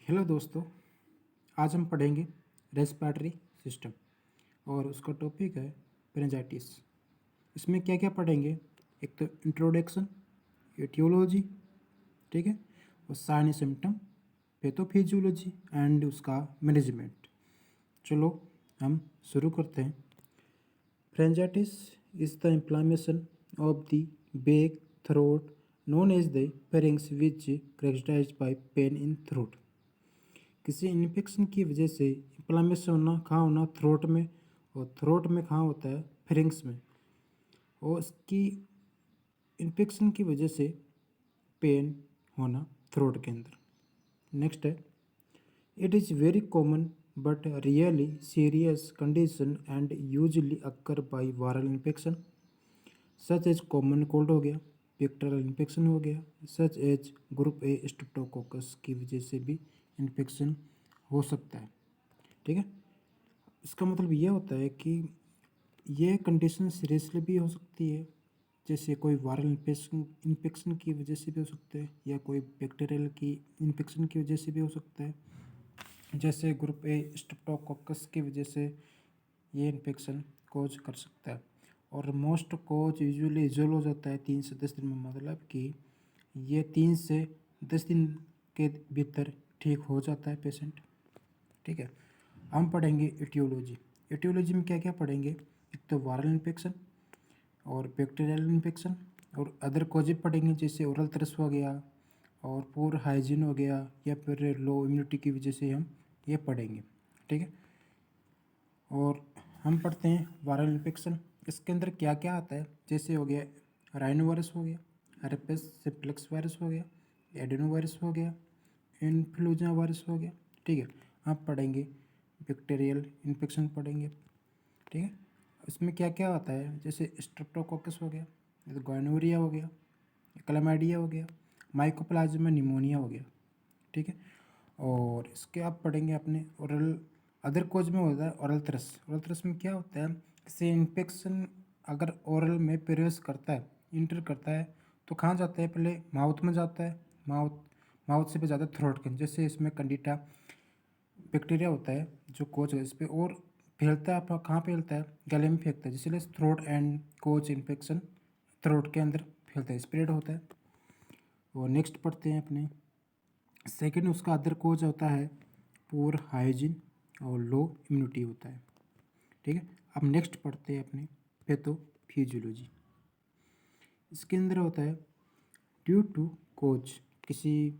Hello दोस्तों, आज हम पढ़ेंगे रेस्पिरेटरी सिस्टम और उसका टॉपिक है फेरेंजाइटिस। इसमें क्या क्या पढ़ेंगे? एक तो इंट्रोडक्शन, एटियोलॉजी, ठीक है, और साइन सिम्टम, पैथोफिजियोलॉजी एंड उसका मैनेजमेंट। चलो हम शुरू करते हैं। Pharyngitis is the inflammation of the back throat known as the pharynx which characterized by pain in throat. किसी इन्फेक्शन की वजह से इन्फ्लामेशन होना कहाँ होना थ्रोट में, और थ्रोट में कहाँ होता है फेरिंग्स में, और इसकी इन्फेक्शन की वजह से पेन होना थ्रोट के अंदर। नेक्स्ट है, it is very common but really serious condition and usually occur by viral infection such as common cold हो गया, बैक्टीरियल इन्फेक्शन हो गया, such as group A streptococcus की वजह से भी इन्फेक्शन हो सकता है। ठीक है, इसका मतलब ये होता है कि ये कंडीशन सीरियसली भी हो सकती है, जैसे कोई वायरल इन्फेक्शन की वजह से भी हो सकता है, या कोई बैक्टीरियल की इन्फेक्शन की वजह से भी हो सकता है, जैसे ग्रुप ए स्ट्रेप्टोकोकस की वजह से ये इन्फेक्शन कोज कर सकता है। और मोस्ट कोज यूजुअली रिजोल्व हो जाता है 3 से 10 दिन में, मतलब कि ये 3 से 10 दिन के भीतर ठीक हो जाता है पेशेंट। ठीक है, हम पढ़ेंगे एटियोलॉजी। एटियोलॉजी में क्या क्या पढ़ेंगे? एक तो वायरल इन्फेक्शन और बैक्टीरियल इन्फेक्शन, और अदर कॉजेज पढ़ेंगे जैसे ओरल थ्रस हो गया और पुअर हाइजीन हो गया, या फिर लो इम्यूनिटी की वजह से हम ये पढ़ेंगे। ठीक है, और हम पढ़ते हैं वायरल इन्फेक्शन। इसके अंदर क्या क्या आता है? जैसे हो गया राइनो वायरस हो गया, हेरपेस सिम्प्लेक्स वायरस हो गया, एडेनो वायरस हो गया, इन्फ्लुएंजा वायरस हो गया। ठीक है, आप पढ़ेंगे बैक्टीरियल इन्फेक्शन पढ़ेंगे। ठीक है, इसमें क्या क्या आता है? जैसे स्ट्रेप्टोकोकस हो गया, जैसे गोनोरिया हो गया, क्लैमाइडिया हो गया, माइकोप्लाज्मा निमोनिया हो गया। ठीक है, और इसके आप पढ़ेंगे अपने ओरल अदर कोज में होता है ओरल थ्रस। ओरल थ्रस में क्या होता है? किसी इन्फेक्शन अगर ओरल में प्रवेश करता है, इंटर करता है, तो कहाँ जाता है? पहले माउथ में जाता है, माउथ से भी ज़्यादा थ्रोट के। जैसे इसमें कैंडिडा बैक्टीरिया होता है जो कोच है इस पर, और फैलता है, आपका कहाँ फैलता है? गले में फेंकता है, जिसलिए throat and cough infection throat के अंदर फैलता है, स्प्रेड होता है। और नेक्स्ट पढ़ते हैं अपने सेकेंड, उसका अदर कोज होता है पुअर हाइजीन और लो इम्यूनिटी होता है। ठीक है, अब नेक्स्ट पढ़ते हैं अपने पैथोफिजियोलॉजी। इसके अंदर होता है ड्यू टू कोज, किसी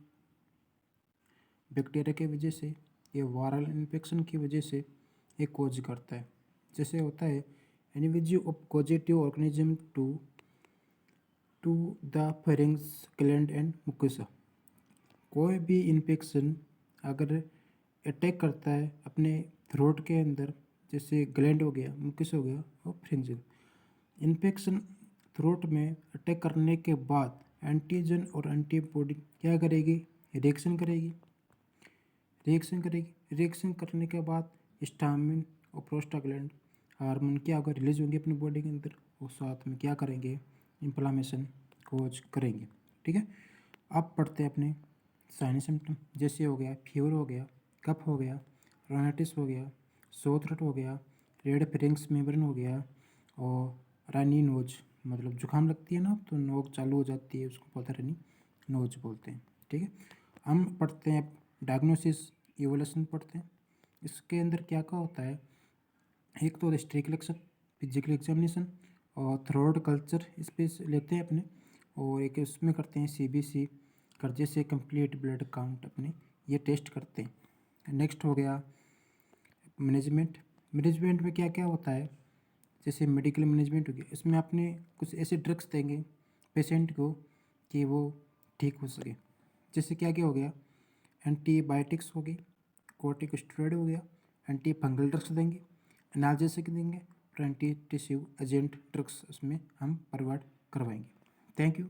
बैक्टीरिया की वजह से या वायरल इन्फेक्शन की वजह से ये कोज करता है। जैसे होता है एनिविजी of causative organism to the pharynx gland and mucosa. कोई भी इन्फेक्शन अगर अटैक करता है अपने थ्रोट के अंदर, जैसे ग्लैंड हो गया, मुकस हो गया और फ्रिंज, इन्फेक्शन थ्रोट में अटैक करने के बाद एंटीजन और एंटीबॉडी क्या करेगी? रिएक्शन करेगी। रिएक्शन करने के बाद हिस्टामिन और प्रोस्टाग्लैंड हार्मोन क्या होगा? रिलीज होंगे अपनी बॉडी के अंदर, और साथ में क्या करेंगे? इन्फ्लामेशन कोज करेंगे। ठीक है, अब पढ़ते हैं अपने साइनस सिम्टम। जैसे हो गया फीवर हो गया, कफ हो गया, राइनाइटिस हो गया, सोर थ्रोट हो गया, रेड फेरिंग्स मेम्ब्रेन हो गया, और रनी नोज, मतलब जुकाम लगती है ना तो नोक चालू हो जाती है, उसको बोलते हैं रनी नोज बोलते हैं। ठीक है, हम पढ़ते हैं डायग्नोसिस इवोल्यूशन पढ़ते हैं। इसके अंदर क्या क्या होता है? एक तो हिस्ट्री कलेक्शन, फिजिकल एग्जामिनेशन, और थ्रोट कल्चर इस पे लेते हैं अपने, और एक उसमें करते हैं CBC कर्जे से कंप्लीट ब्लड काउंट अपने ये टेस्ट करते हैं। नेक्स्ट हो गया मैनेजमेंट। मैनेजमेंट में क्या क्या होता है? जैसे मेडिकल मैनेजमेंट हो गया, इसमें आपने कुछ ऐसे ड्रग्स देंगे पेशेंट को कि वो ठीक हो सके। जैसे क्या क्या हो गया? एंटीबायोटिक्स हो गई, कॉर्टिकोस्टेरॉइड हो गया, एंटी फंगल ड्रग्स देंगे, एनाल्जेसिक देंगे, और एंटी टिश्यू एजेंट ड्रग्स उसमें हम प्रोवाइड करवाएंगे। Thank you.